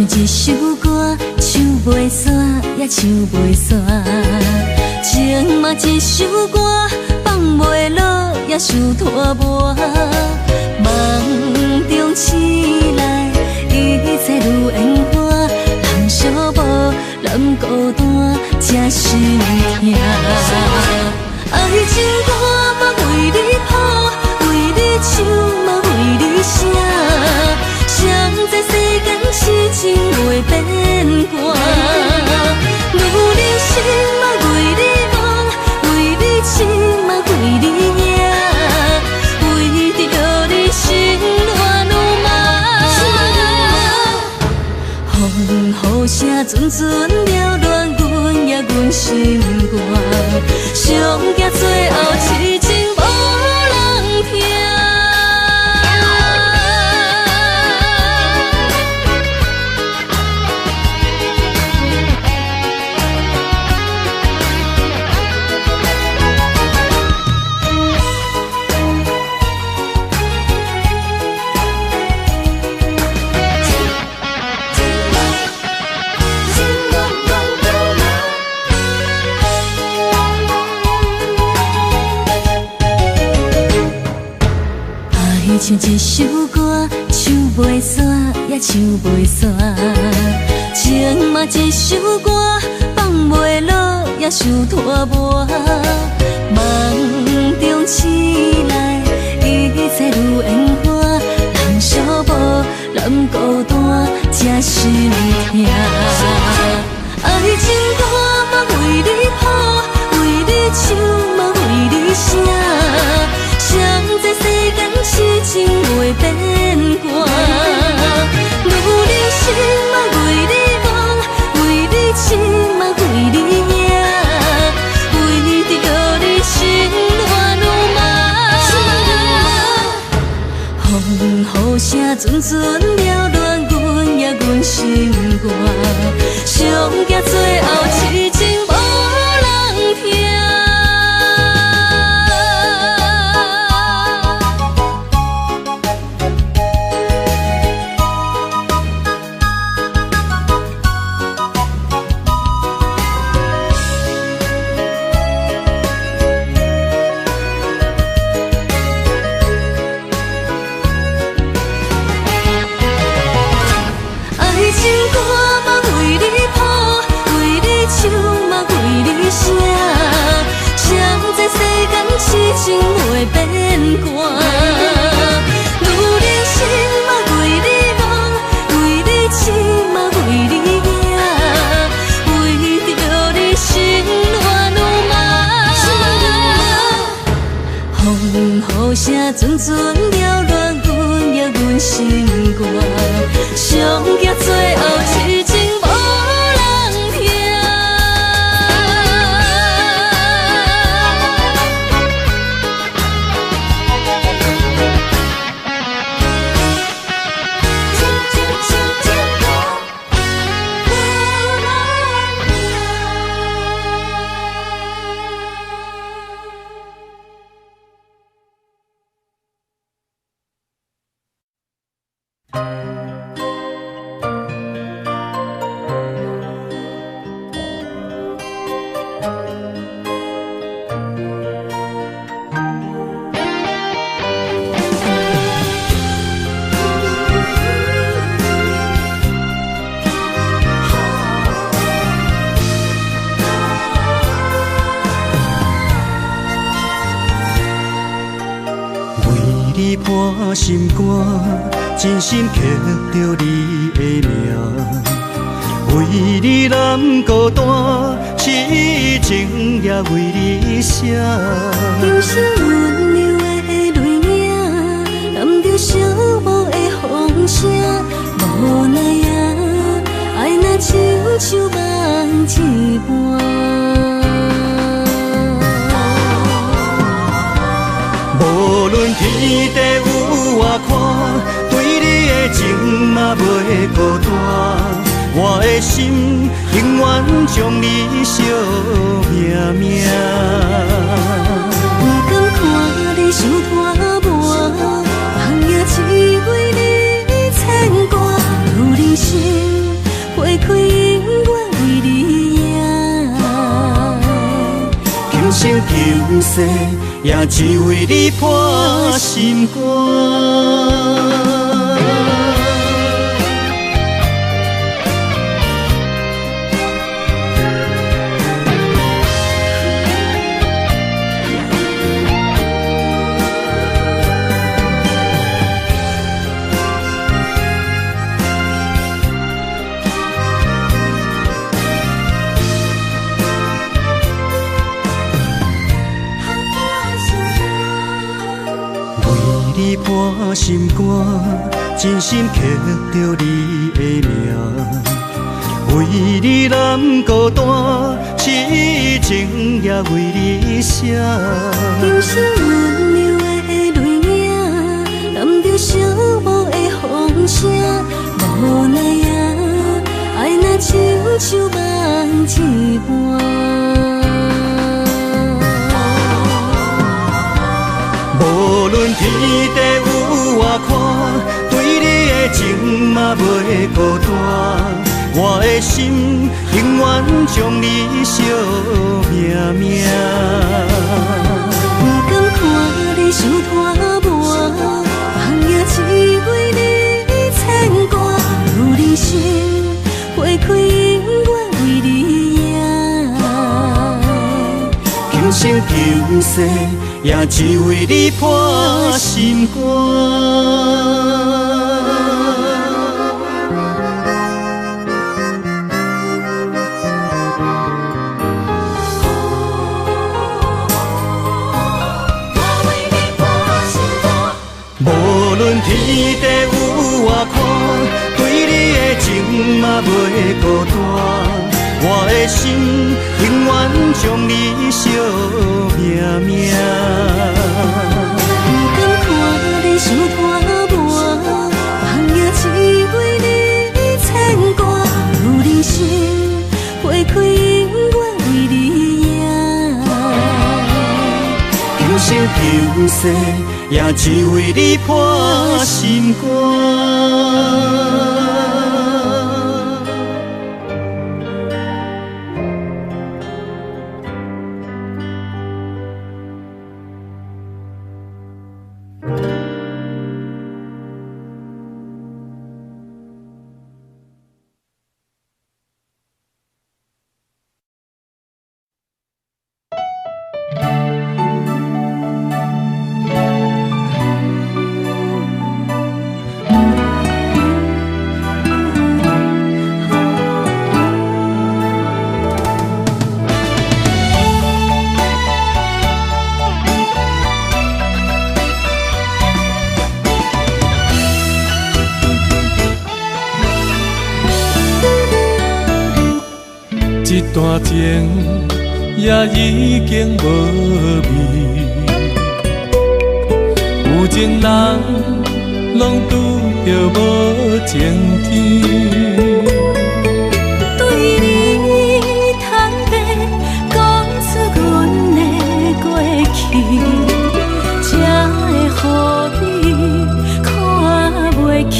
像一首歌，唱袂煞也唱袂煞。情嘛一首歌，放袂落也想拖磨。梦中醒来，一切如烟花。人相无，人孤单，才心痛。爱情歌嘛为你谱，为你唱嘛为你写。谁知世间痴情袂变卦，女人心嘛为你梦，为你痴嘛为你赢，为着你心乱如麻。雨声阵阵了乱，阮也阮心肝，上惊最后痴情无人听。像一首歌，唱袂煞也唱袂煞。情嘛一首歌，放袂落也想拖磨。梦中醒来，一切如烟花。人相无，人孤单，才心痛。爱情歌嘛为你谱，为你唱嘛为你写。谁知世间痴情袂变卦，女人心嘛为你梦，为你痴嘛为你赢，为着你心乱如麻。雨声阵阵了乱，阮也阮心肝，上惊最后痴情无人听。痴情袂变卦，女人心嘛为你梦，为你痴嘛为你赢，为着你心乱如麻。雨声阵阵了乱，阮也阮心肝，上惊最后痴情无人听。伴心肝，真心刻着你的名，为你难孤单，痴情也为你写。忧伤温柔的泪影，染着寂寞的风声，无奈啊，爱若亲像梦一般。无论天地有偌宽，对你的情嘛袂孤单。我的心永远将你惜命命。不甘看你受拖磨，梦也只为你牵挂。有人心世，也只为你破心肝。你破心肝，真心刻着你的名，为你难孤单，痴情也为你写。今生温柔的泪影，染着寂寞的风声，无奈啊，爱若亲像梦一半。无论天地有外宽，对你的情嘛袂孤单。我的心永远将你惜命命。不甘看你受拖磨，梦也只为你牵挂。有人生花开永远为你赢，今生今世。也只为你破心肝。无论天地有外宽，对你的情嘛袂孤单。我的心永远将你惜命命。不甘看你受拖磨，梦也只为你牵挂。有人生花开永远为你赢，今生今世也只为你破心肝。一段情也已经无味，有情人拢拄着无情天。对你坦白讲出阮的过去，才会予你看袂起。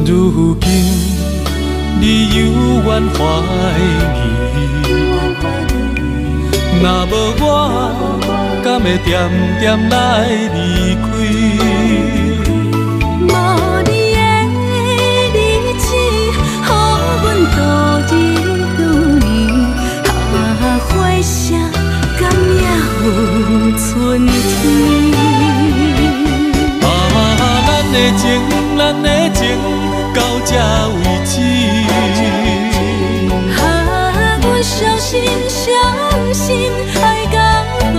如今你犹原怀疑，若无我，敢会点点来离开？无你的日子，予阮度日如年，花谢敢也有春天？咱的情，咱的情，到这为止。阮相信，相信爱到何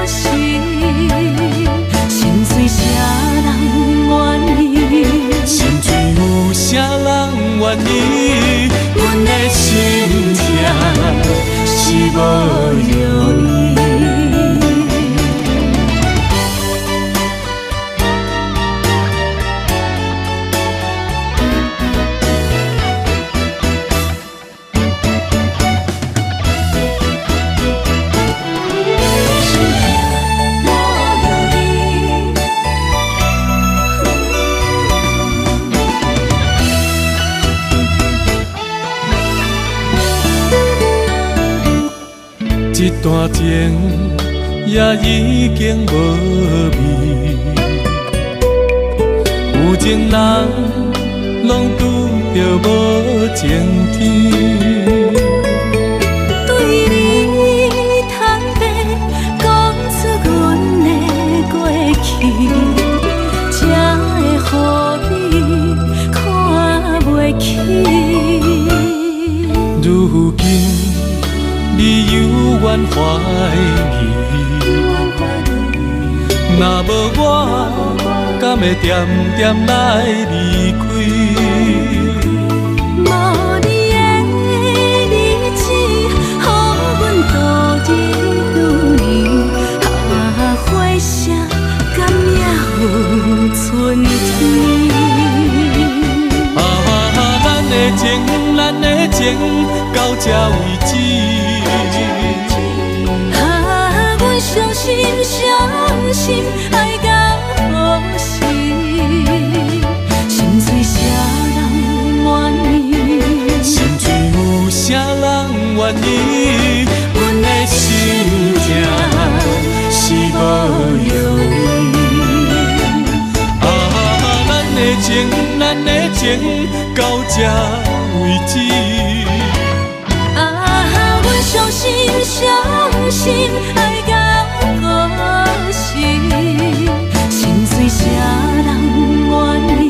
时？心碎啥人愿意？心碎有啥人愿意？阮的心痛是无容易。一段情也已经无味，有情人拢拄着无情天。对你坦白，讲出阮的过去，才会予你看袂起。如今你犹原怀疑，若无我，敢会点点来离开？无你的日子，予阮度日如年，花谢敢也有春天。咱的情，咱的情到这为止。阮相信，相信爱到何时？心碎啥人愿意？心碎有啥人愿意？阮的心痛是无容易。咱的情，咱的情到这为止。阮相信，相信爱到何时？心碎啥人愿意？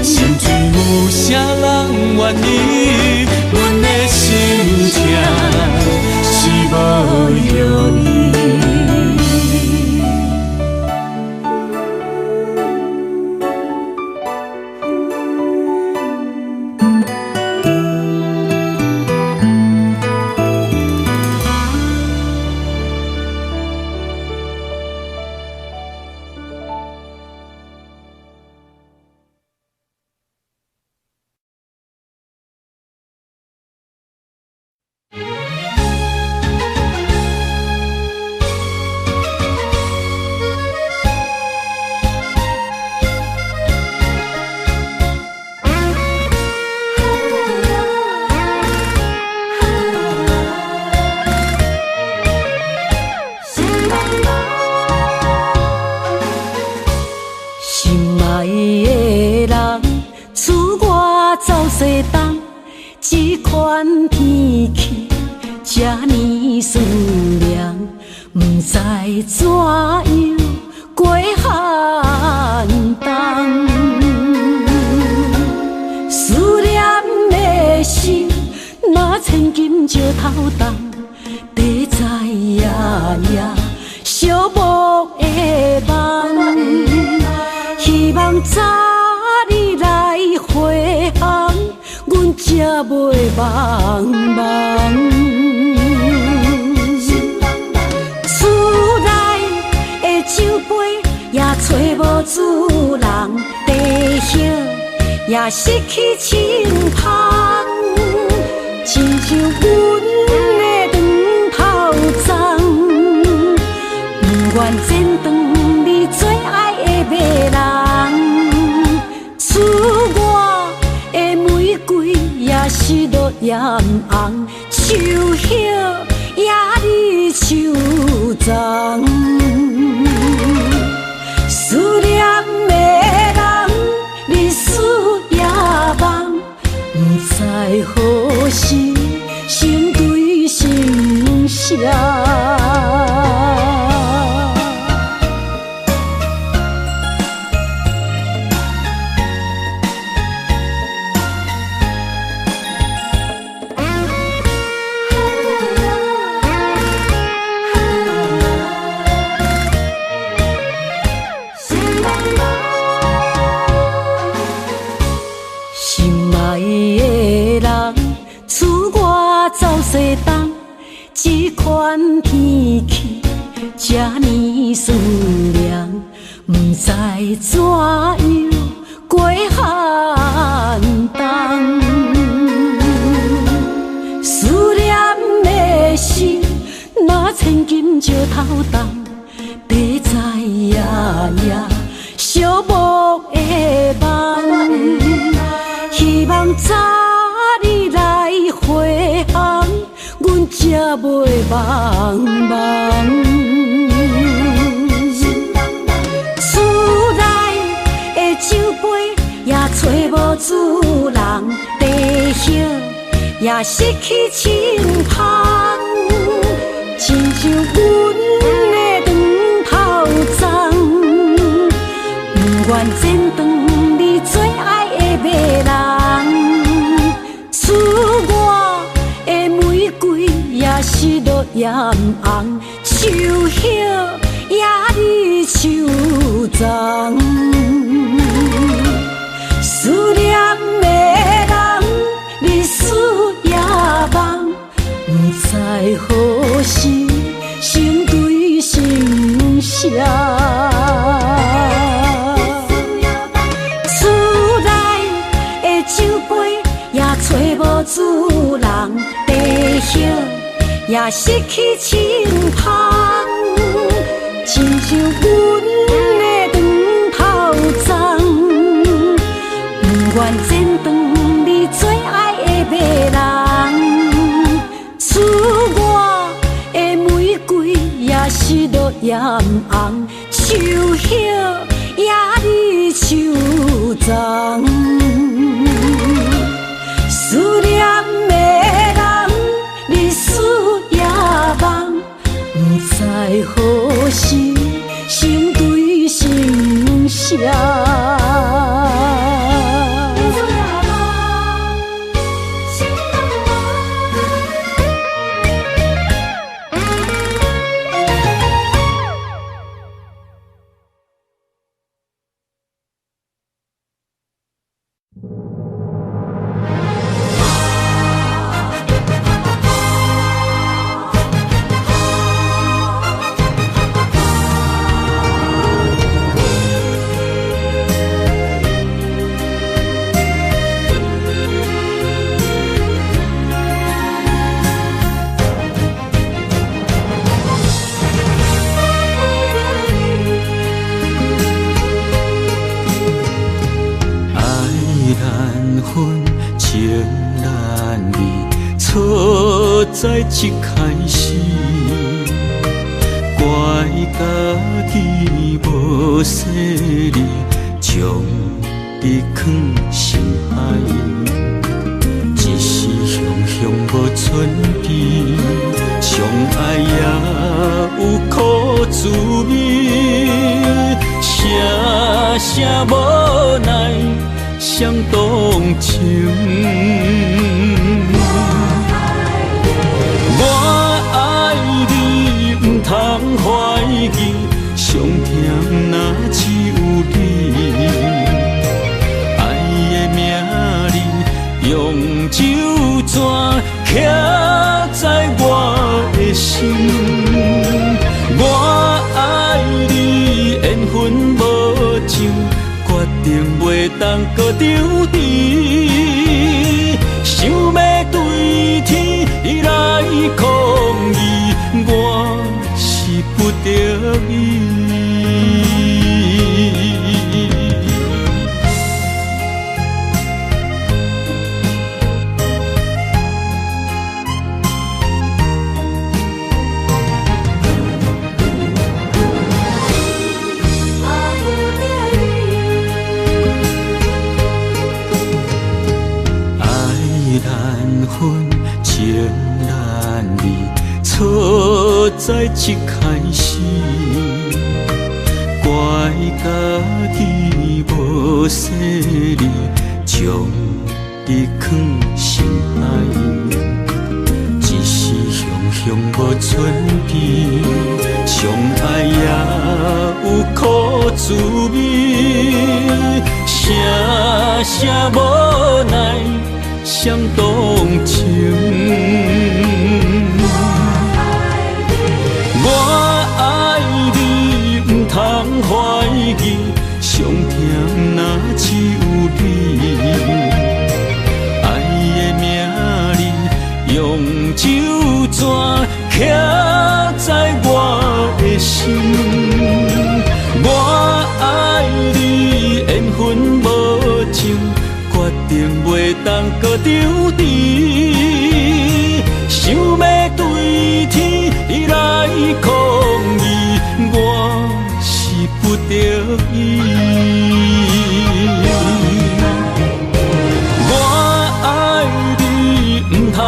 心碎有啥人愿意？阮的心痛是无容易。也失去清芳，亲像阮的长头鬃，不愿剪断你最爱的马人。厝外的玫瑰也是落艳红，树叶也离树丛。思念的人，日思夜梦，不知何时成对心声。西东这款天气，这呢思念，不知怎样过寒冬。思念的心，若千金石头重，地在夜夜寂寞的梦，希望早日来回航。才袂茫茫。厝内的酒杯也找无主人，地叶也失去清芳，亲像阮的长头鬃，不愿剪断你最爱的马人，厝外的玫瑰也是落艳红，树叶也离树丛，思念的人日思夜梦，不知何时成对成双。厝内的酒杯也找无主人，地叶也失去清芳，亲像阮的长头鬃，不愿剪断你最爱的马人，厝外的玫瑰也是落艳红，树叶也离树丛，思念的人日思夜梦，不知何时成对成双。在一开始，怪家己无细腻，将你放心海，一时雄雄无存边，相爱也有苦滋味，声声无奈伤动情。通怀疑，上甜若只有你。爱的名字用酒泉刻在我的心。我爱你，缘分无尽，决定袂当搁丢弃。想要对天来抗议，我是不得已。爱难分，情难离。错在一开始，怪家己无细腻，将你放心海，一时雄雄无存边，相爱也有苦滋味，声声无奈伤动情。我爱你，不通怀疑，上甜若只有你。爱的名字用酒泉刻在我的心。我爱你，缘分无尽，决定袂当搁丢弃。想要对不得已。我爱你，不通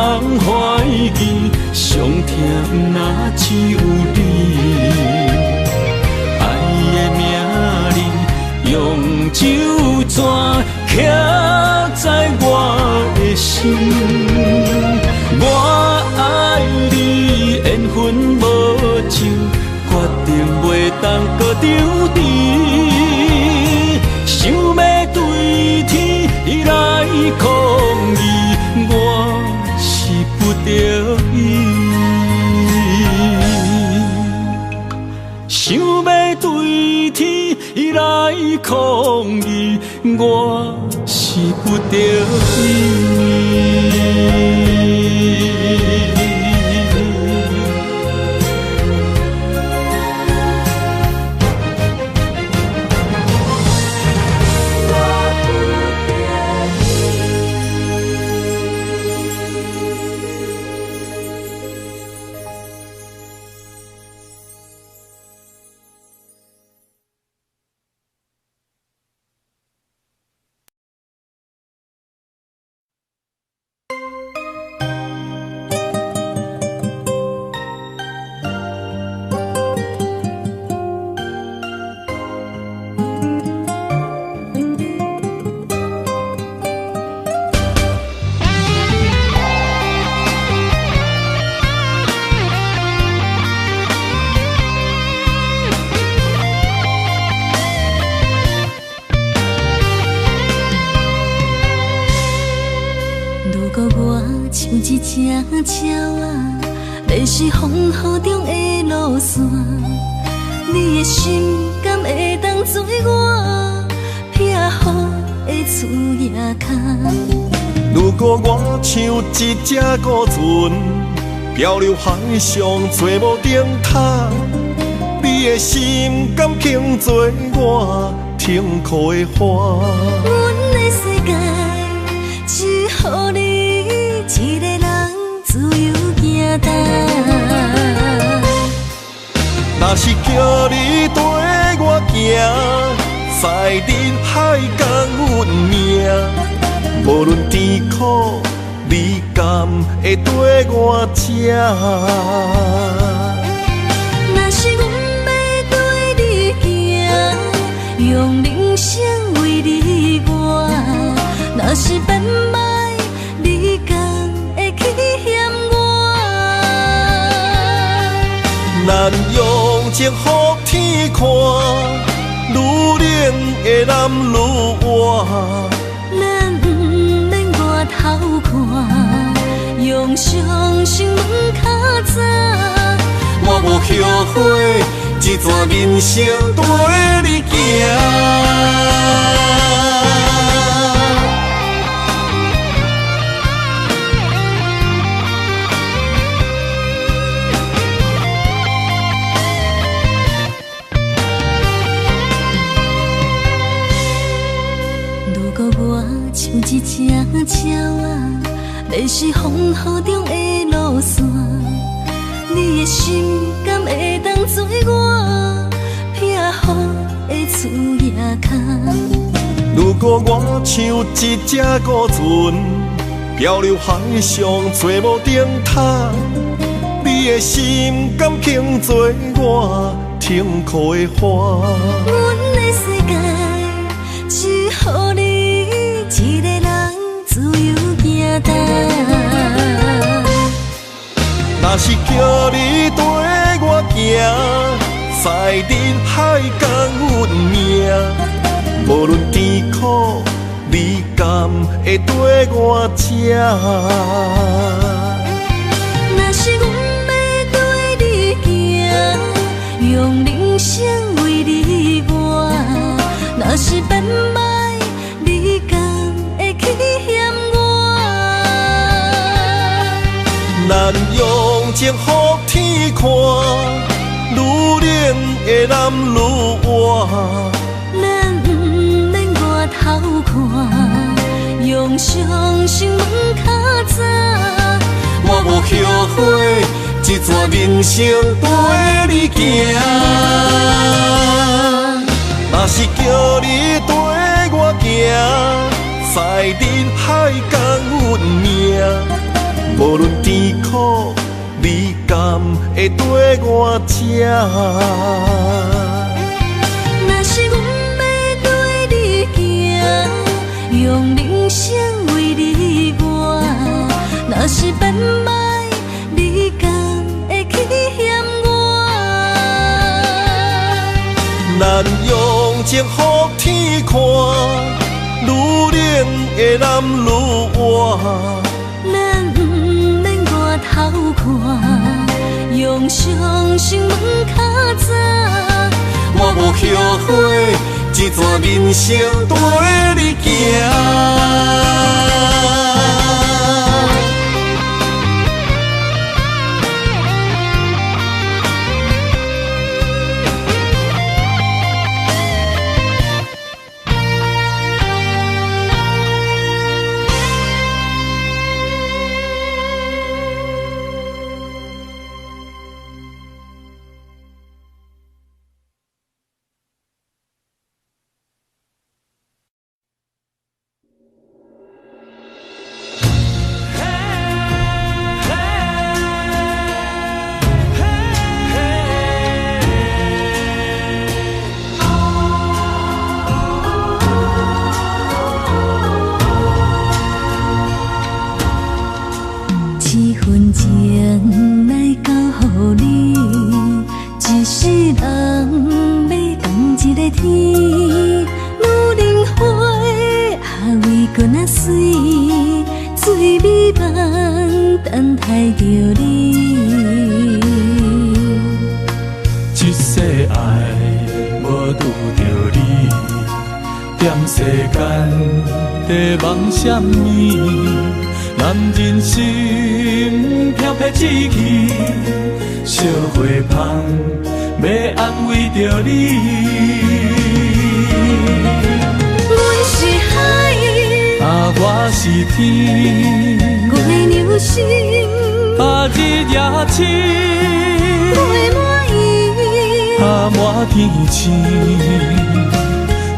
怀疑，上疼若只有你。爱的名字用酒泉刻在我的心。我爱你，缘分无尽，决定袂当搁丢你。想要对天来抗议，我是不得已。想要对天来抗议，我是不得已。一只鸟仔，迷失风雨中的路线，你的心敢会当做我撇予的厝野空？如果我像一只孤船，漂流海上做无定塔，你的心敢肯做我停靠的花？阮的世界只予你一个人自由行动。若是叫你跟我行，在人海共阮命，无论甜苦，你敢会跟我吃？若是阮要对你行，用人生为你活，若是变歹，你敢会去嫌我？咱用情予天看，愈冷的男愈活。咱不免外头看，用双心问较早。我无后悔，一段人生跟你行。如果我像一只鸟仔，迷失风雨中的路线，你的心敢会当做我撇予的厝野空？如果我像一只孤船，漂流海上做无定塔，你的心敢肯做我停靠的花？阮的世界只予你一个人自由行动。若是叫你跟我行，在人海共阮命，无论甜苦，你敢会跟我吃？若是阮要对你行，用人生为你活，若是变歹，你敢会去嫌我？咱用情予天看，愈冷的男愈活。咱不免外头看，用双心问较早。我无后悔，一段人生跟你行。是叫你跟我行，在人海共运命，无论甜苦你甘会跟我吃。若是阮要对你行，用人生为你活，若是变歹，你甘会去嫌我？咱用情予天看，愈冷的男愈活。咱不免外头看，用双心问较早。我无后悔，一段人生跟你行。什么？男人心飘撇志气，烧花香要安慰着你。阮是海，我是天，月流星，日夜深，月满意，满天星。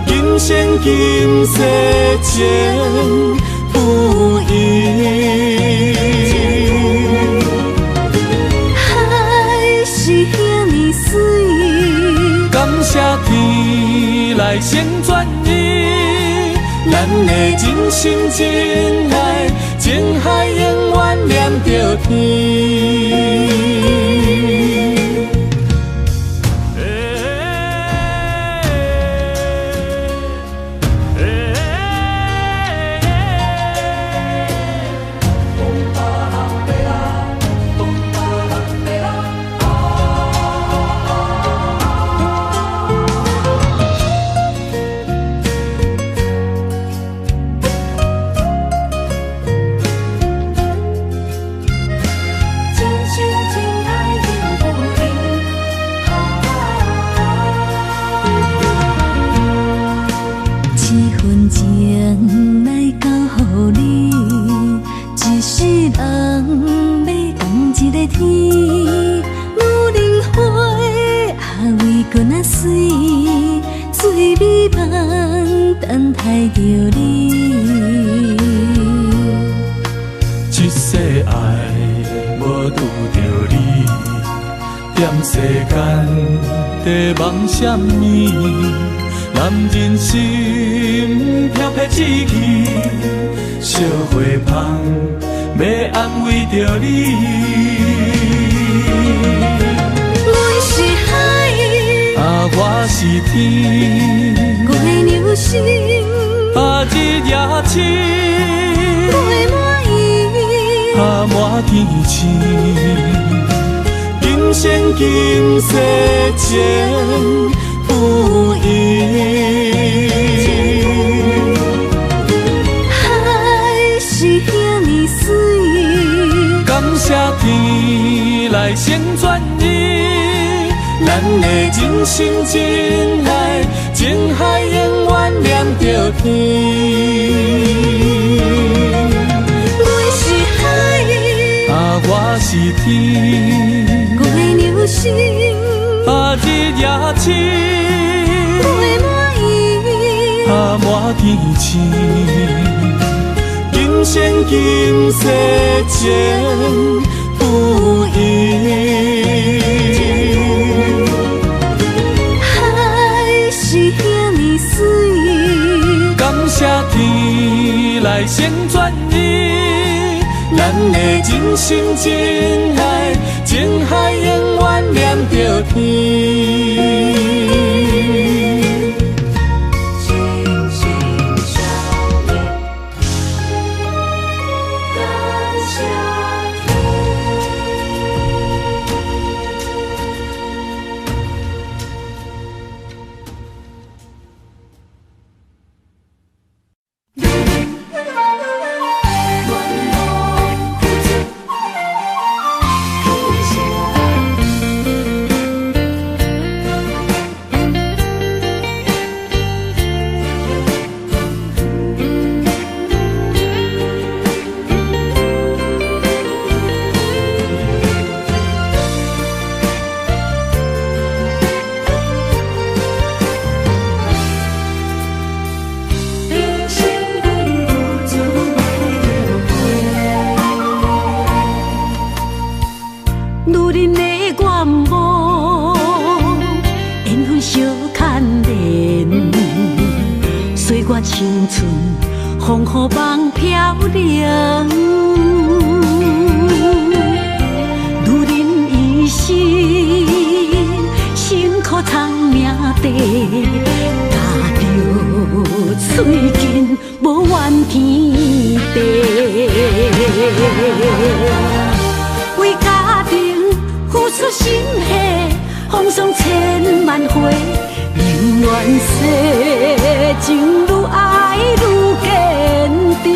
今生今世情不移，海是遐尼水，感谢天来成全你，咱的真心真爱，情海永远念着天。梦什么？男人心飘撇志气，烧花香要安慰着你。阮是海，我是天，月流星，日夜深，月满意，满天星。今生今世情不移，海是遐尼水，感谢天来成全你，咱的真心真爱，情海永远念着天。阮是海，我是天，月流星，日夜深，月满意，插满天星，今生今世前不移。海是遐尼水，感谢天来先转移，咱的真心真爱，情海永远念着天。青春风雨梦飘零，女人一生辛苦藏命地，踏着嘴筋无怨天地，为家庭付出心血，风霜千万回。宁愿世情愈爱愈坚定，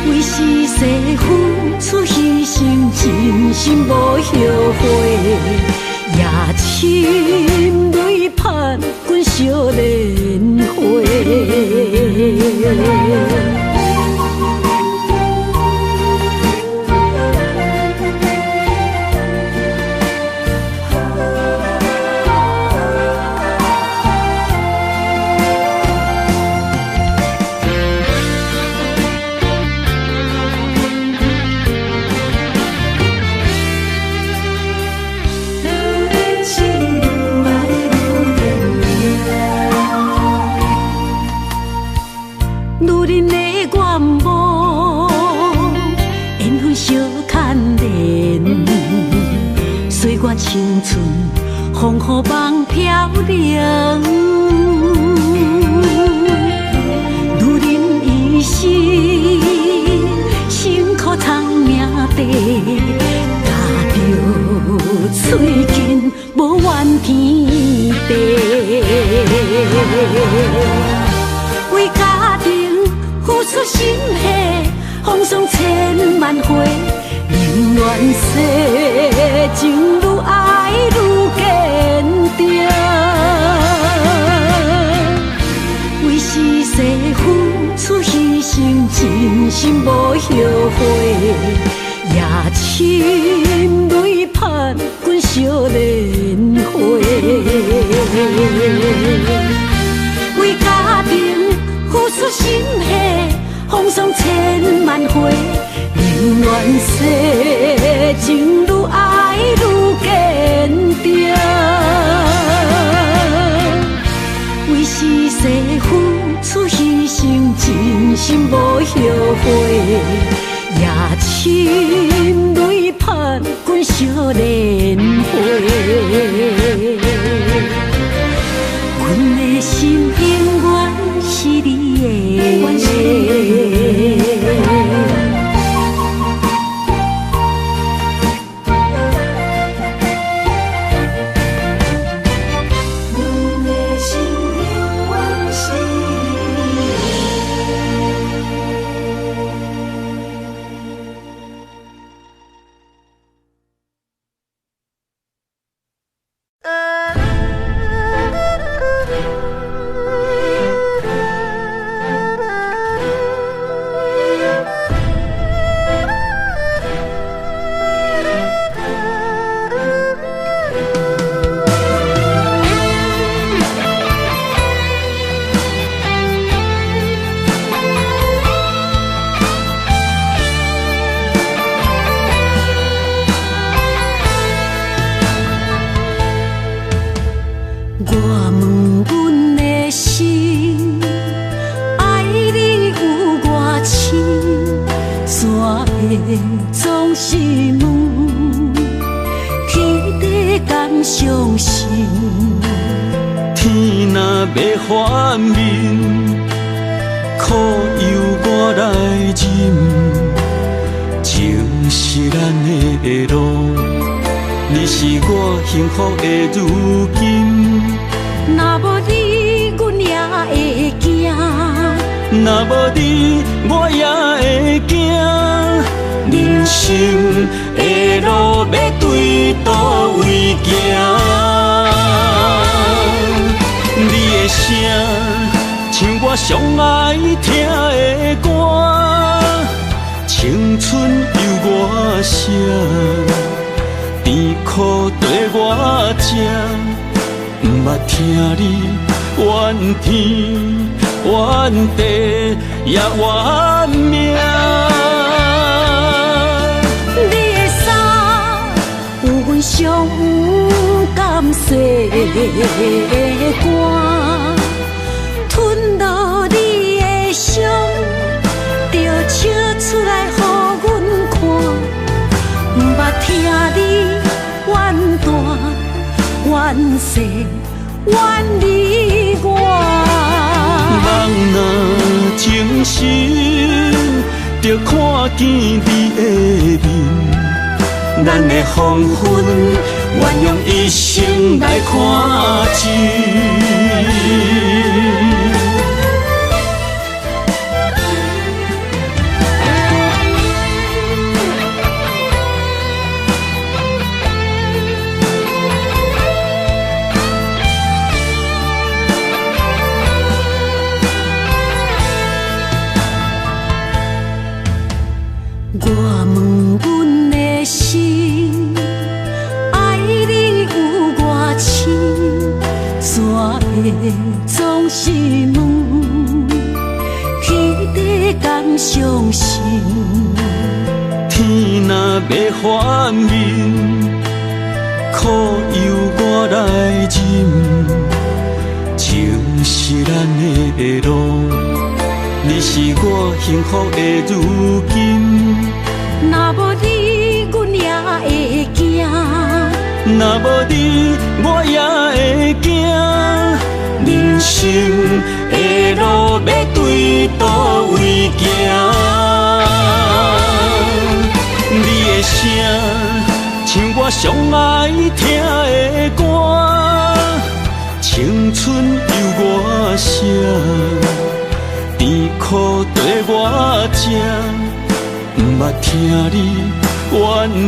为是世付出牺牲，真心无后悔，也深泪盼阮少年花。青春风雨梦飘零，女人一生辛苦藏命地，踏着嘴筋无怨天地，为家庭付出心血，风霜千万回。宁愿世情愈爱愈坚定，为是世付出牺牲，真心无后悔，也深泪盼阮少年花。为家庭付出心血，风霜千万回。宁愿世情愈爱愈坚定，为是世付出牺牲，真心无后悔，也深泪盼阮少年花。阮的心永远是你的。我问阮的心，爱你有偌深，山的总是问，天地敢相信？天若要反面，苦由我来忍，情是咱的路，你是我幸福的如今。若无你，阮也会惊；若无你，我也会惊。人生的路要对倒位行？你的声像我上爱听的歌，青春由我写，甜苦对我吃，不捌听你怨天怨地也怨命。你的衫有阮伤甘细的肝，吞落你的伤，就笑出来予阮看。不捌听你怨大怨细怨你我。人若情深，就看见你的面，咱的黄昏，愿用一生来看尽。我问阮的心，爱你有偌深，山的总是问，天地敢相信？天若要反面，苦由我来忍，情是咱的路，你是我幸福的如今。若无你，阮也会惊；若无你，我也会惊。人生的路要对倒位行？你的声像我上爱听的歌，青春由我写，甜苦对我吃。不捌听你怨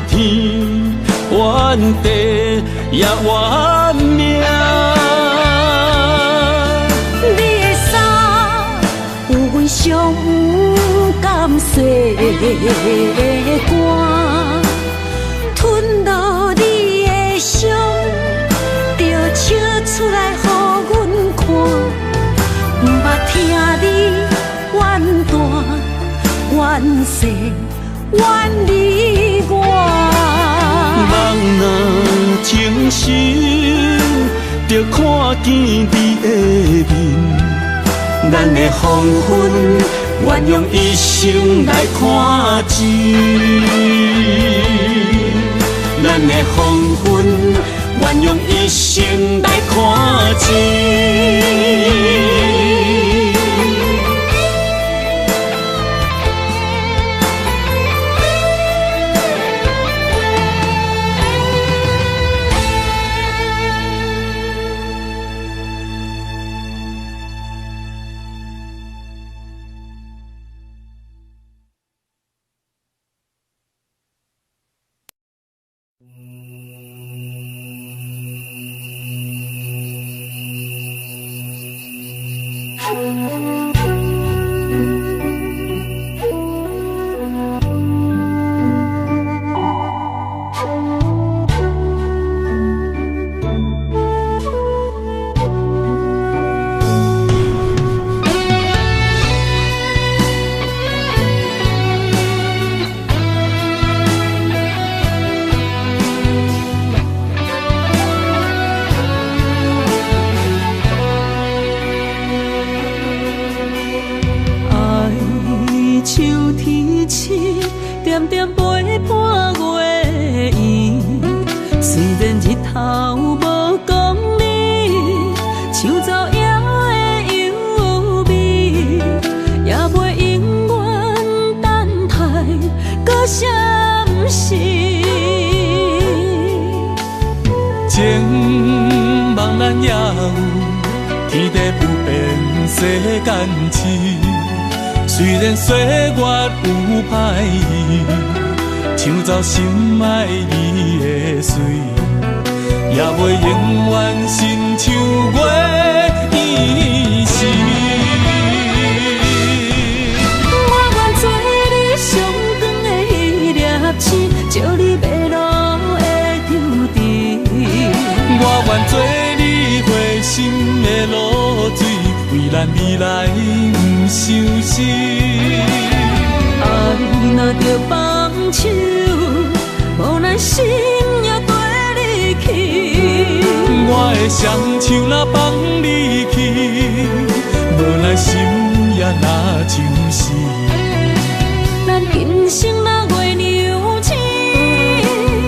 天怨地也怨命。你的衫有阮伤甘细的肝，吞落你的伤，就笑出来予阮看。不捌听你怨大怨细怨你我。人若情深，就看见你的面，咱的黄昏，愿用一生来看尽。咱的黄昏，愿用一生来看尽。咱也有天地不变世间事。虽然岁月有歹意，抢走心爱你的水，也袂永远亲像月伊时。我愿做你上长的迄粒星，照你迷路的丢滴。我愿做你回心的露水，为咱未来不伤心。爱若着放手，无咱心也跟你去。我的双手若放你去，无咱心也若像死。咱今生若月娘星，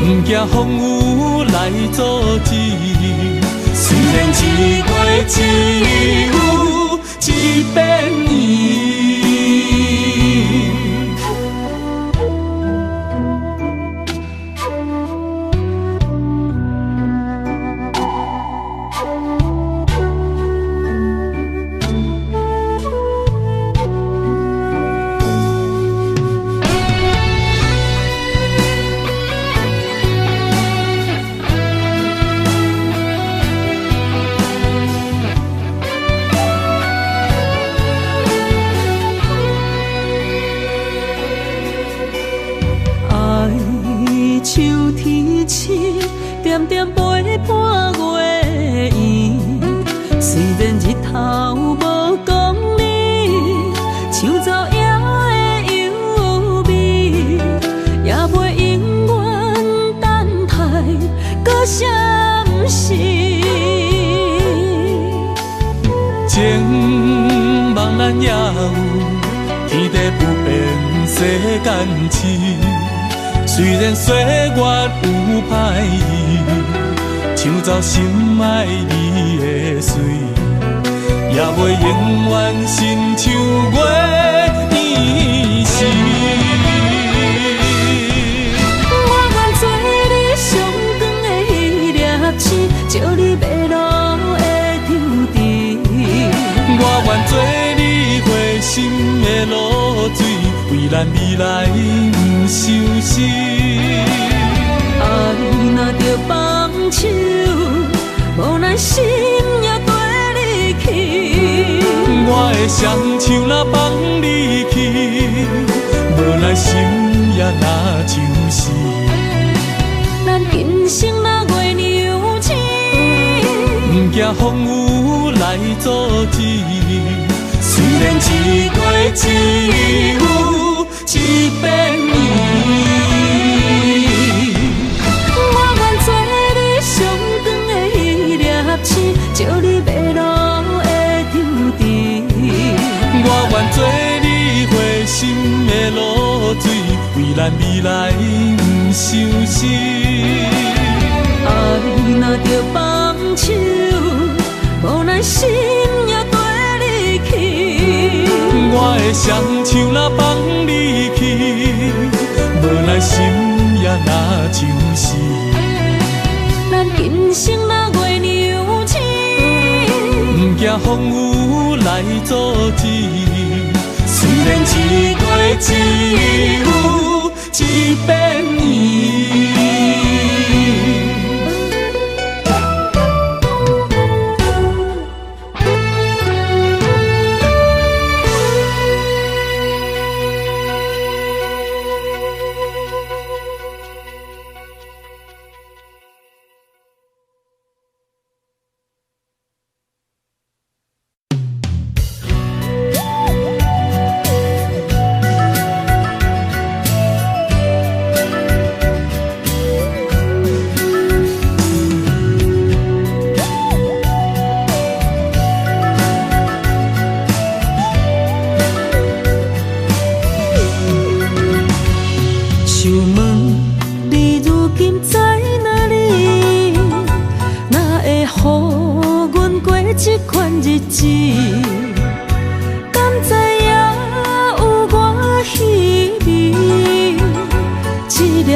不惊风雨来阻止。虽然一月只有一遍年。点点陪伴月圆，虽然日头无讲你，抢走夜的幽味，也袂永远等待搁闪失。情望咱也有天地不变世间事。虽然岁月有歹意，抢走心爱你的水，也袂永远亲像月伊时。我愿做你上长的迄粒星，照你迷路的丢滴。我愿做你回心的露水，为咱未来不伤心。爱若着放手，无咱心也跟你去。我的双手若放你去，无咱心也若像死。咱今生若月娘星，不惊风雨来阻止。虽然一月只有一遍年。我愿做你上长的迄粒星，照你迷路的丢滴。我愿做你回心的露水，为咱未来不伤心。爱若着放手，无咱心也跟你去。我的双手若放你去，无咱心也若像死。咱今生若月娘星，不惊风雨来阻止。虽然一月只有一遍年。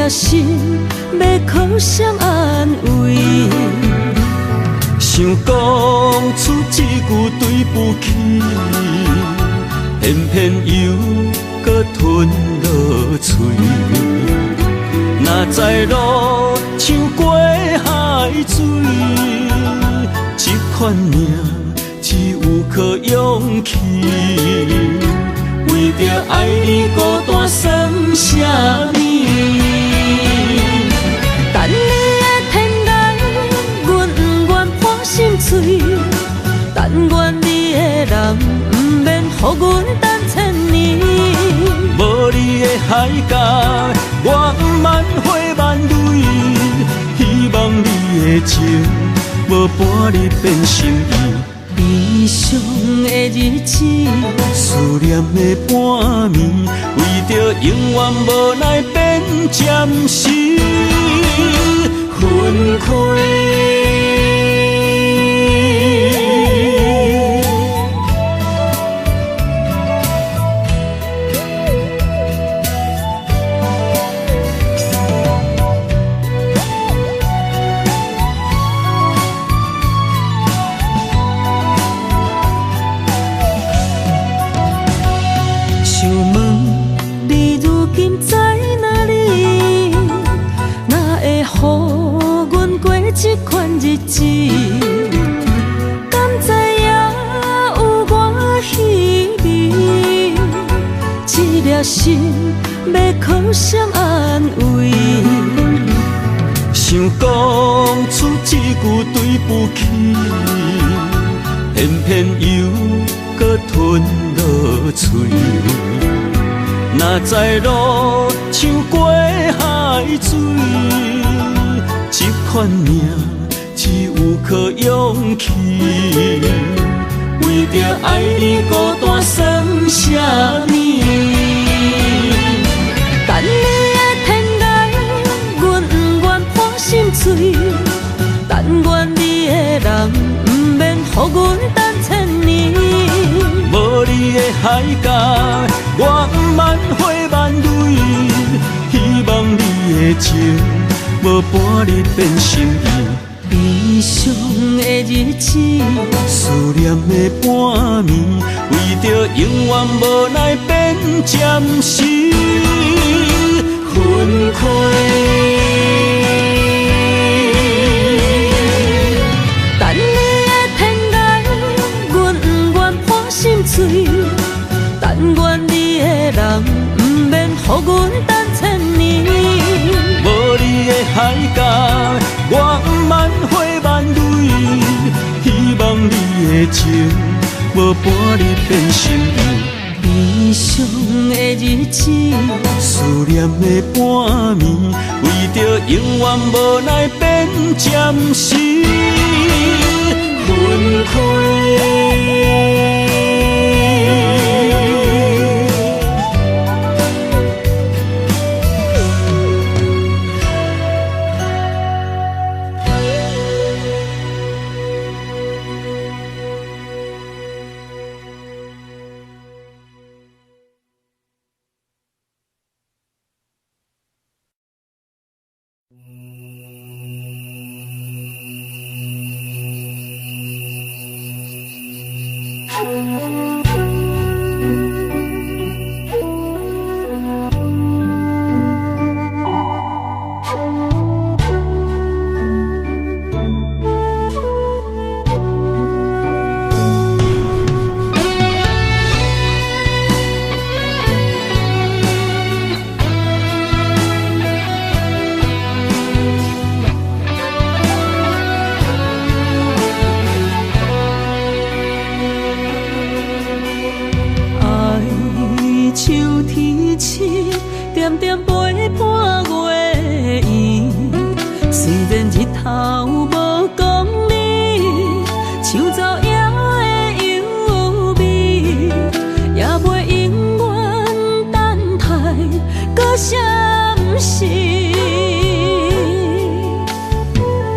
心要靠谁安慰？想想讲出一句对不起，偏偏又搁吞落嘴。若知路像过海水，这款命只有靠勇气。为着爱你孤单算什么？等你的天涯，阮不愿破心碎。但愿你的人不免予阮等千年。无你的海角，我万花万蕊。希望你的情，无伴你变心意。悲伤的日子，思念的半暝，为着永远无奈变暂时分开。这款日子，敢知影有我稀微？这粒心要靠谁安慰？想讲出一句对不起，偏偏又搁吞落嘴。若知路像过海水。这款命只有靠勇气，为着爱你孤单算什么？等你的天涯，阮不愿破心碎。但愿你的人不免予阮等千年。无你的海角，我万花万蕊。希望你的情。无伴你变心意，悲伤的日子，思念的半暝，为着永远无奈变暂时分开。等你的天涯，阮不愿破心碎。但愿你的人不免予阮等千年。无你的海角，我万花万蕊。希望你的情，无伴你变心意。悲伤的日子，思念的半暝，为着永远无奈变暂时分开。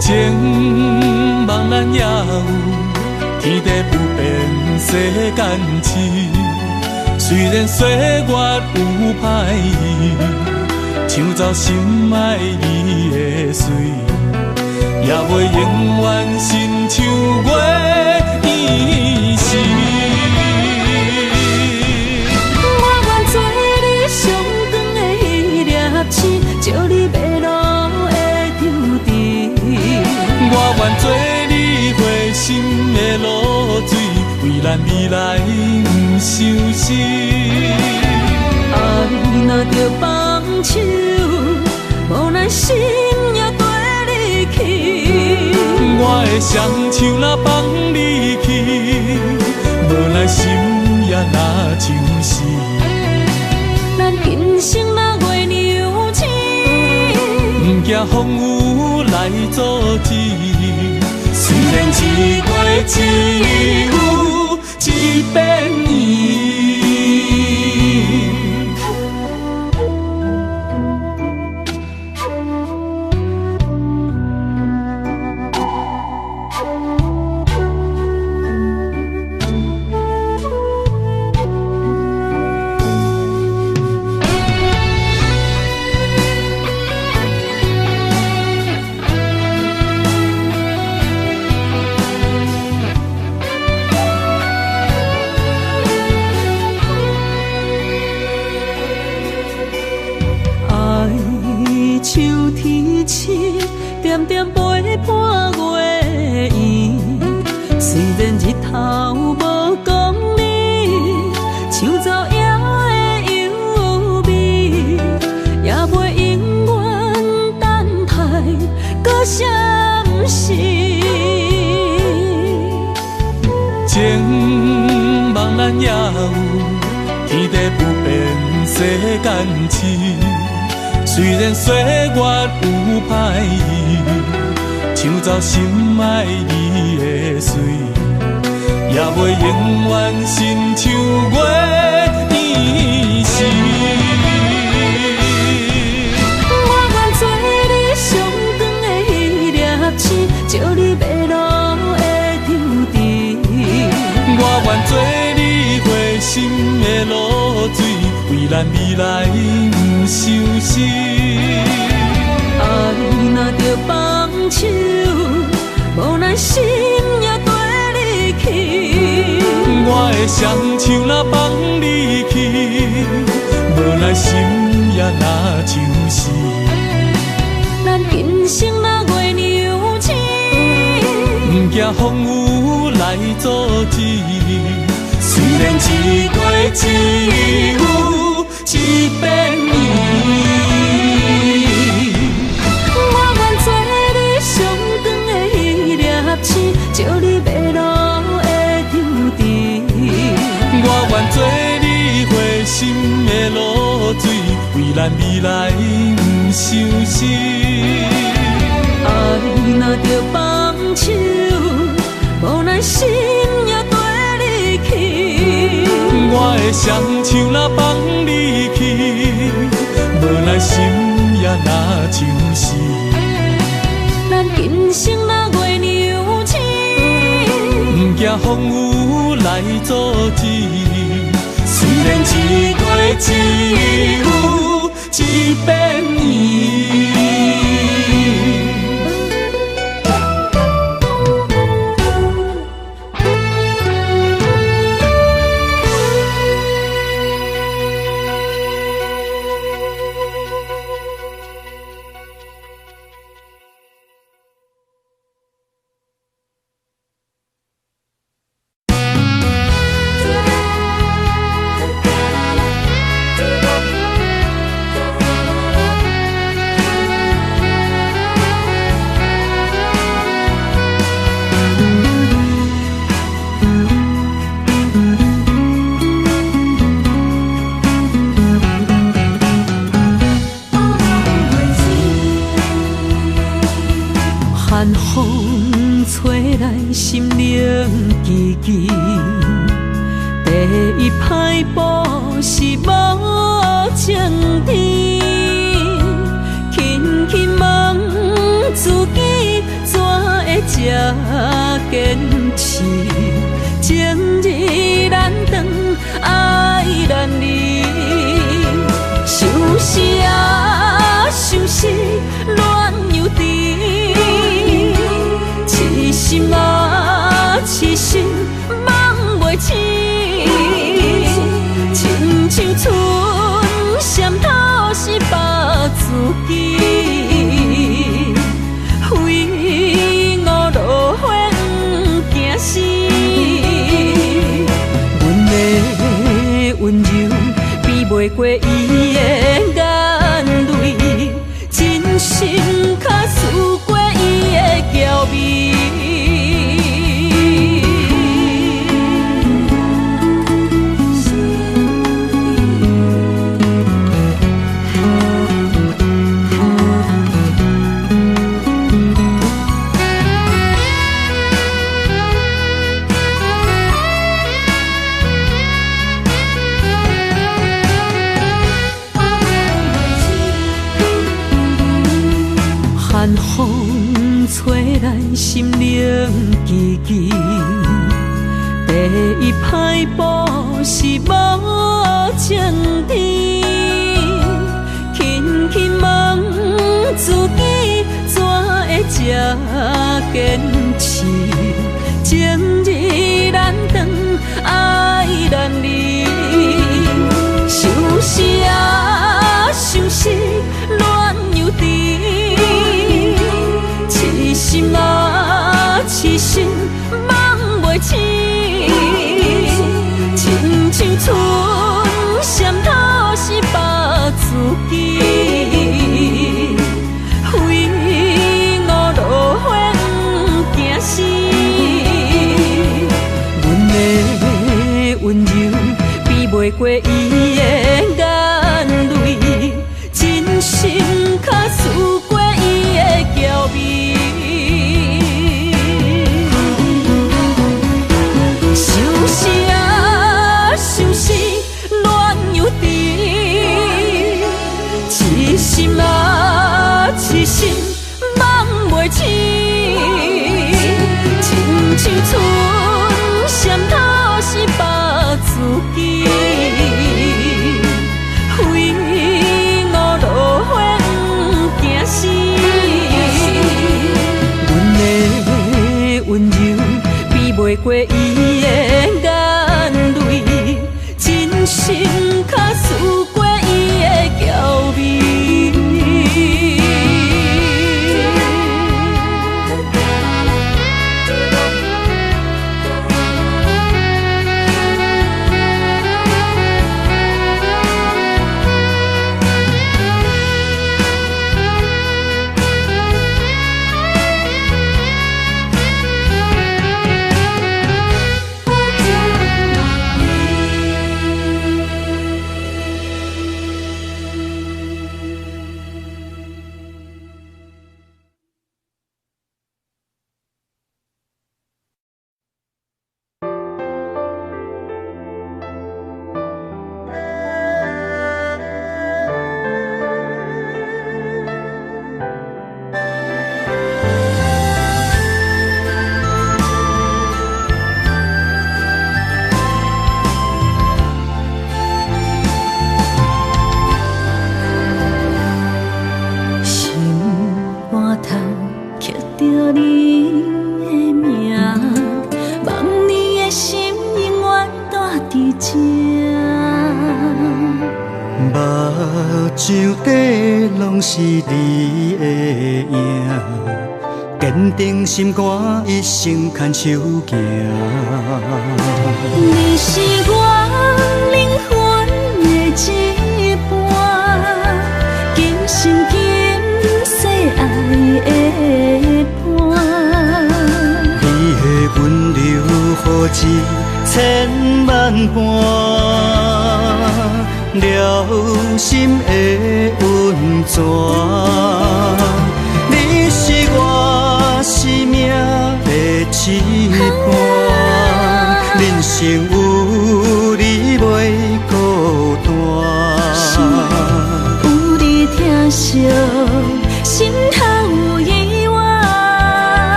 情茫然也有天地不变世间事，虽然岁月有歹意，抢走心爱你的水，也袂永远亲像心的露水，为咱未来不伤心。爱若着放手，无奈心也跟你去。我的双手若放你去，无奈心也若像死。咱今生若月娘星，不惊风雨来阻止。虽然一月一有一变圆。点点陪伴月圆，虽然日头无讲你，像走夜的幽味，也袂永远等待搁闪失。情茫然也有，天地不变，世间痴。虽然岁月有歹意，抢走心爱你的水，也袂永远亲像月圆时。我愿做你上长的迄粒星，照你迷路的场地。我愿做你花心的露水，为咱未来不伤心。爱若着放手，无奈心也跟你去。我的双手若放你去，无奈心也若像死。咱今生若月娘星，不惊风雨来阻止。虽然一月一有一变圆。照你迷路的场地，我愿做你花心的露水，为咱未来不伤心。爱若着放手，无奈心也跟你去。我的双手若放你去，无奈心也若像死。咱今生若月娘星，不惊风雨来阻止。虽然一月一有一变圆。寒风吹来，心灵寂寂。第一摆步是无情甜，轻轻问自己，怎会这坚持？情义难断，爱难离，想死啊，想死，恋又甜。痴心啊，痴心梦袂醒，亲像春闪透是白自己，非我路远行，袂过伊的眼泪，真心较输过伊的娇媚。寒风吹来，心灵寂寂。第一摆步是无情天，轻轻问自己，怎会这坚持？情义难断，爱难离。想是啊，想是恋又甜。痴心啊，痴心梦袂醒，亲像春闪透是白自己，非我落花不惊死。阮的温柔比袂过伊的眼泪，真心较输过伊的娇媚。心啊，痴心梦袂醒，亲像春闪透是白自己，非我落花不惊死。阮的温柔比袂过伊的眼泪，真心较输过伊的娇媚。是你的影，坚定心肝，一生牵手行。你是我灵魂的一半，今生今世爱的伴。你的温柔何止千万般，了心的温泉。你是我生命的一半，人生有你袂孤单。有你疼惜，心头有意外，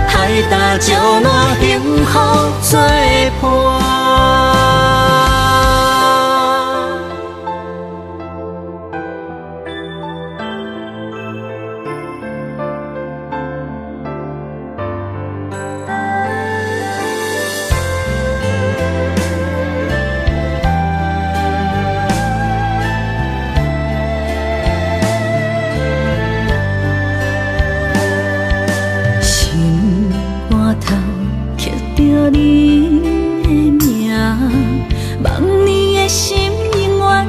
海大石烂，幸福作伴。你的名，望你的心永远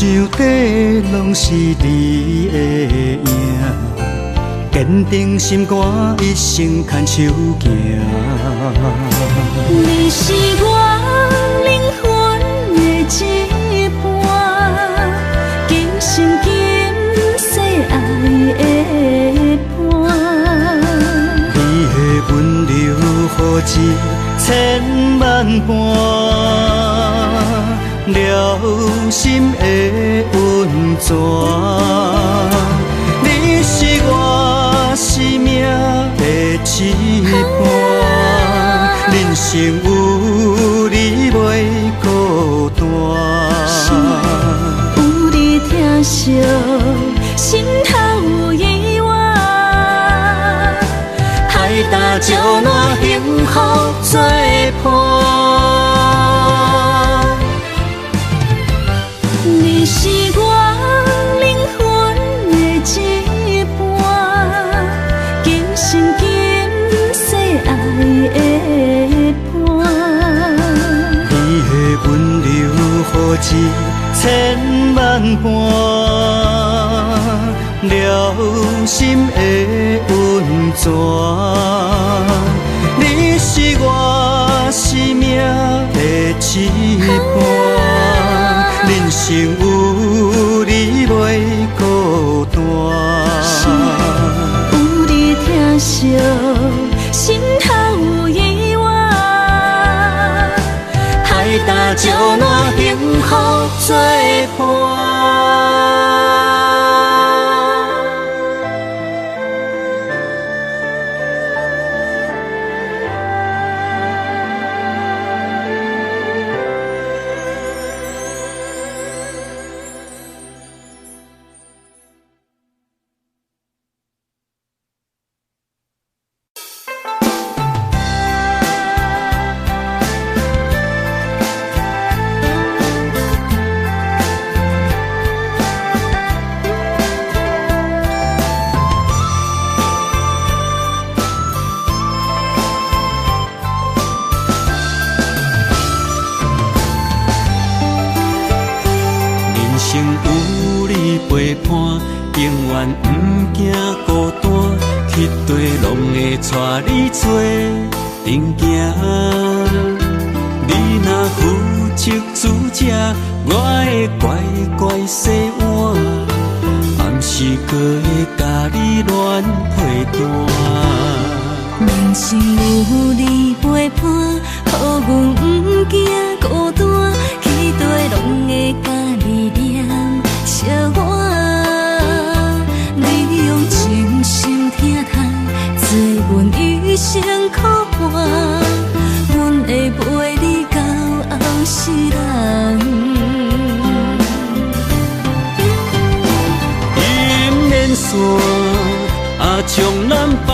上底拢是你的影，坚定心肝，一生牵手行。你是我灵魂的一半，今生今世爱的伴。你的温柔，予一千万般，了心的温泉。你是我生命的一半，人生有你袂孤单。有你疼惜，心头有意外，海大石烂，幸福作伴。你是我灵魂的一半，今生今世爱的伴。你的温柔，予一千万般，了心的温泉。你是我生命的一半，人生有你袂孤单。有你疼惜，心头有意外，海大石烂，幸福作伴。有你陪伴，永远不惊孤单，去地拢会带你做阵行。你若负责主者，我会乖乖洗碗，暗时搁会甲你乱配单。人生有你陪伴，予阮不惊孤单，去地拢会甲你念相伴。你用真心疼痛，做阮一生苦伴，阮会陪你到后世人。姻缘线将咱绑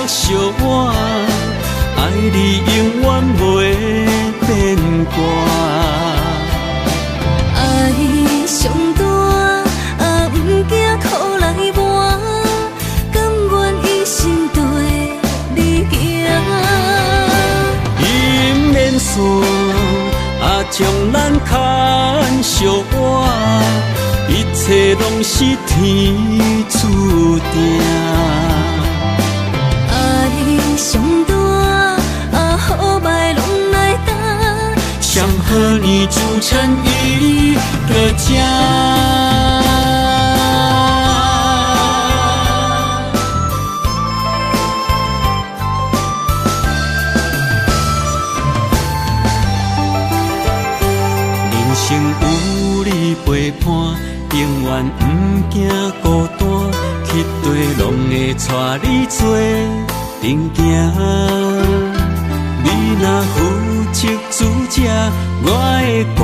相偎，爱你永远袂变卦。爱上大，不惊苦来磨，甘愿一生对你行。姻缘线将咱牵相偎，一切拢是天注定。爱上大，好歹拢来担，想和你组成一个家。人生有你陪伴，永远不惊孤单，去地拢会带你做阵行。你若负责主者，我会乖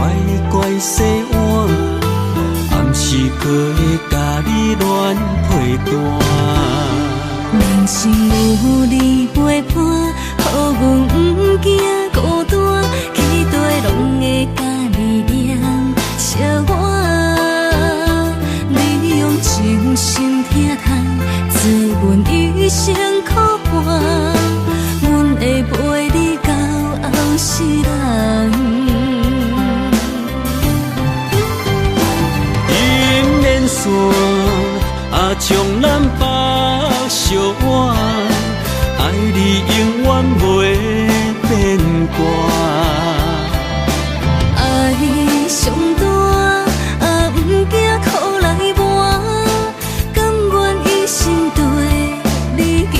乖洗碗，暗时搁会甲你乱配单。人生有你陪伴，予阮不惊孤单，去地拢会甲你念相伴。你用真心疼痛，做阮一生苦伴，阮会陪你到后世人。将咱绑相偎，爱你永远袂变卦。爱上大，不惊苦来磨，甘愿一生对你行。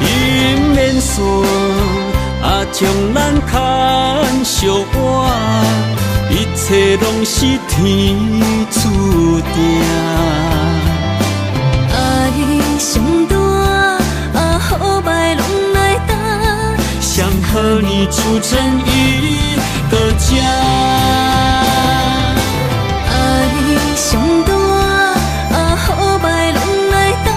姻缘线将咱牵相偎，一切拢是天注定。爱上大，好歹拢来担，想和你组成一个家。爱上大，好歹拢来担，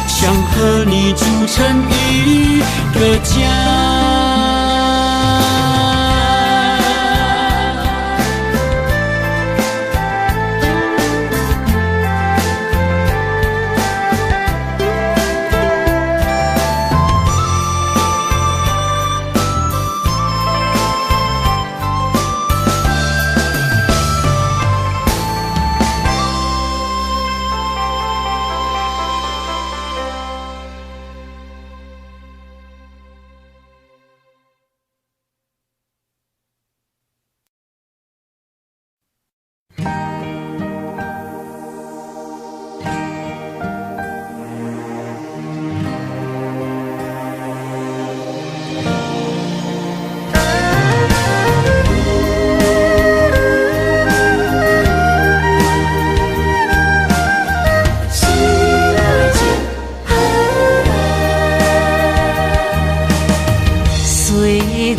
想和你组成一个家。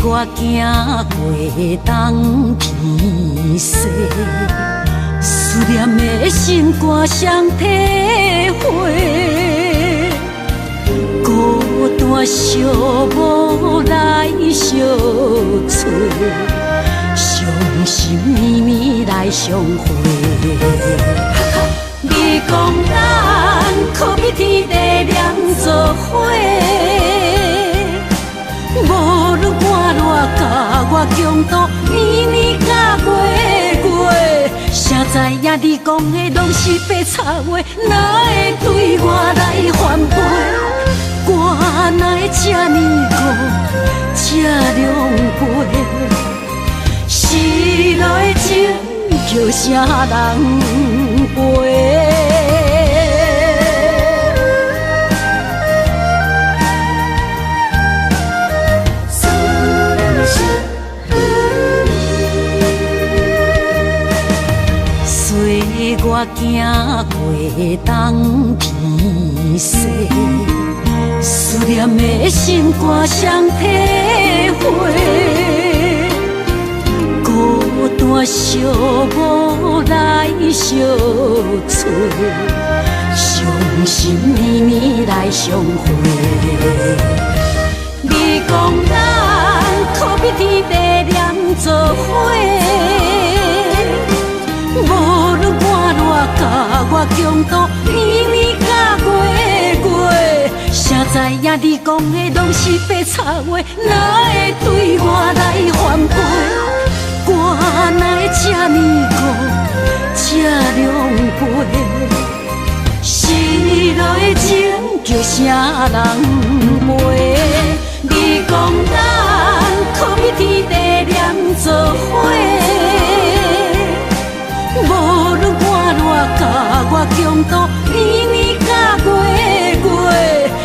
我行过东偏西，思念的心肝双体会，孤单寂寞来相找，伤心绵绵来相会。你讲咱可比天地两作伙。无论寒热甲我强度，年年甲月月，谁知影你讲的拢是白插话，哪会对我来反背？我哪会这呢孤，这狼狽？失落的情叫啥人陪？我行过东偏西，思念的心肝双体会，孤单寂寞来相找，伤心绵绵来相会。你讲咱可比天地两作伙。无论寒热甲我强度，年年甲月月，谁知影你讲的拢是白插话，哪会对我来反背？我哪会这呢孤，这狼狽？失落的情叫啥人陪？你讲咱可比天地两作伙。无论寒热甲我强度，年年甲月月，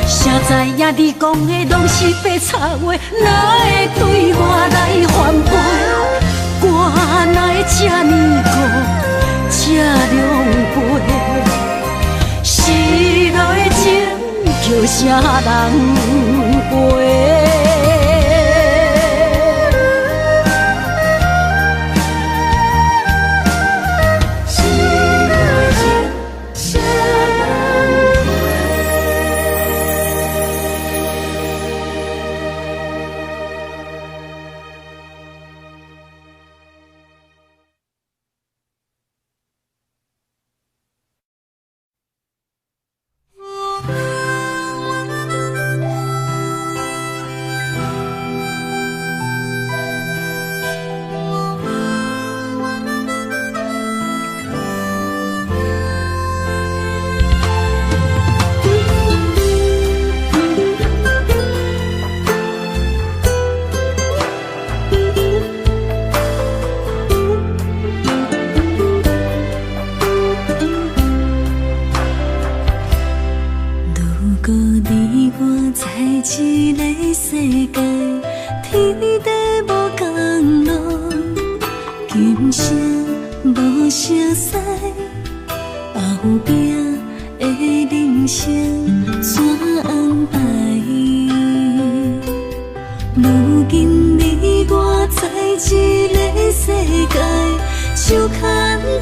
谁知影你讲的拢是白插话，哪会对我来反背？我哪会这呢孤，这狼狽？失落的情叫啥人陪？在这个世界，天地无共路，今生无熟悉，后壁的人生怎安排？如今你我在这个世界，手牵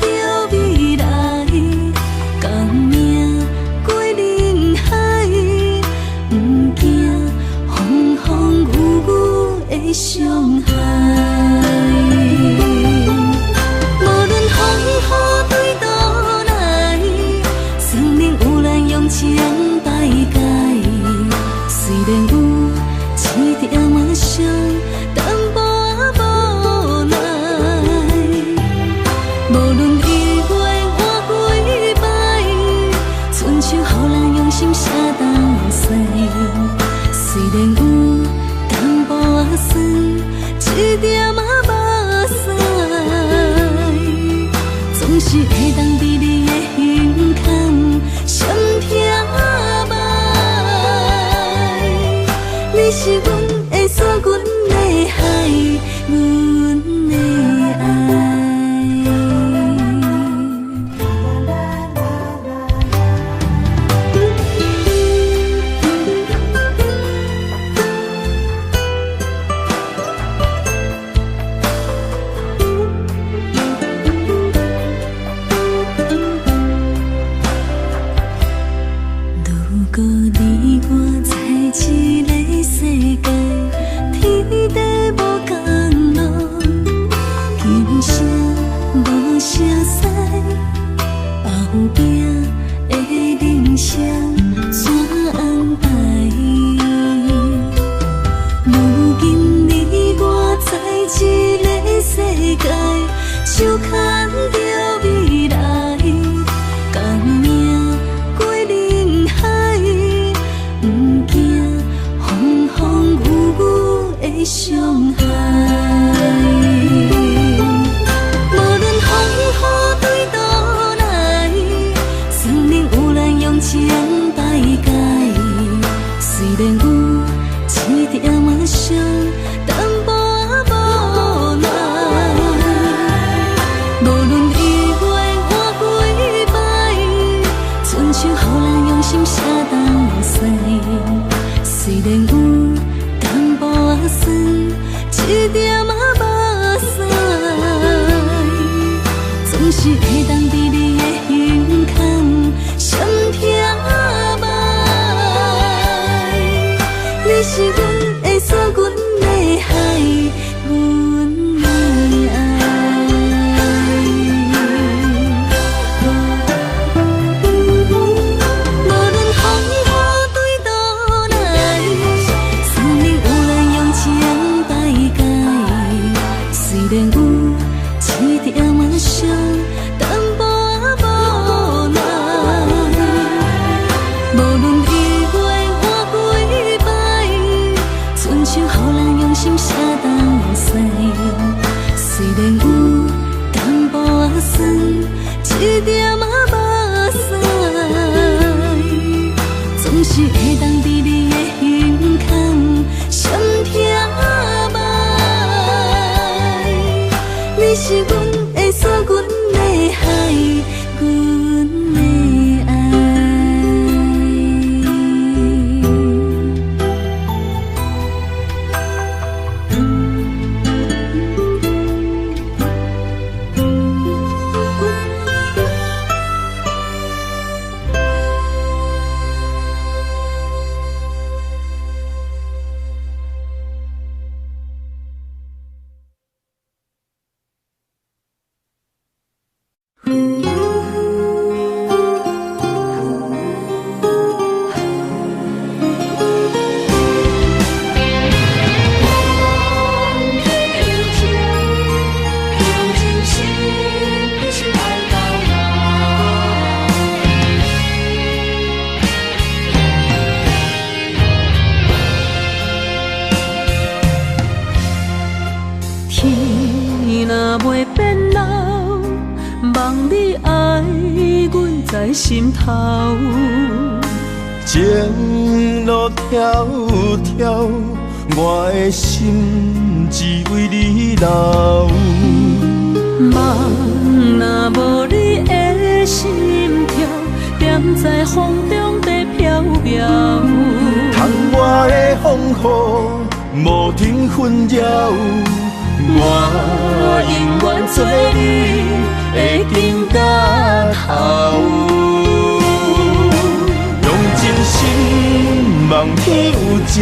着未来，共命过人海，不惊风风雨雨的伤害。无论风雨对倒来，生命有咱用情摆解，虽然有一点伤，淡薄无奈。无论一月换几摆，春秋予咱用心写东西。虽然有淡薄酸，一点目屎，总是会当伫你的胸坎闪听麦。你是阮的山，阮的海，阮的爱。如果你我在这个世界，天地无共路，今生无熟悉，后壁的人生怎安排？如今你我在这个世界，手牵着未来，共命过人海，不惊风风雨雨的伤害。无论风雨对倒来，生命有咱用情摆解，虽然有一点伤，淡薄无奈。无论一月换几摆，春秋予咱用心写东西。虽然有淡薄酸，一点目屎，总是会当伫你的胸坎闪听麦。你是阮的山，阮的海，阮的爱。无论风雨对倒来，生命有咱用情摆解，虽然有一点伤，淡薄无奈。无论一月换几摆，春秋予咱用心写东西。虽然有淡薄酸，一点目屎，总是会当伫你的胸坎闪听麦。你是阮的山，阮的海，阮的爱。在心头，情路迢迢，我的心只为你留。梦若无你的心跳，踮在风中在飘飘。窗外的风雨无停纷扰，我永远做你的根甲头。用真心望天有情。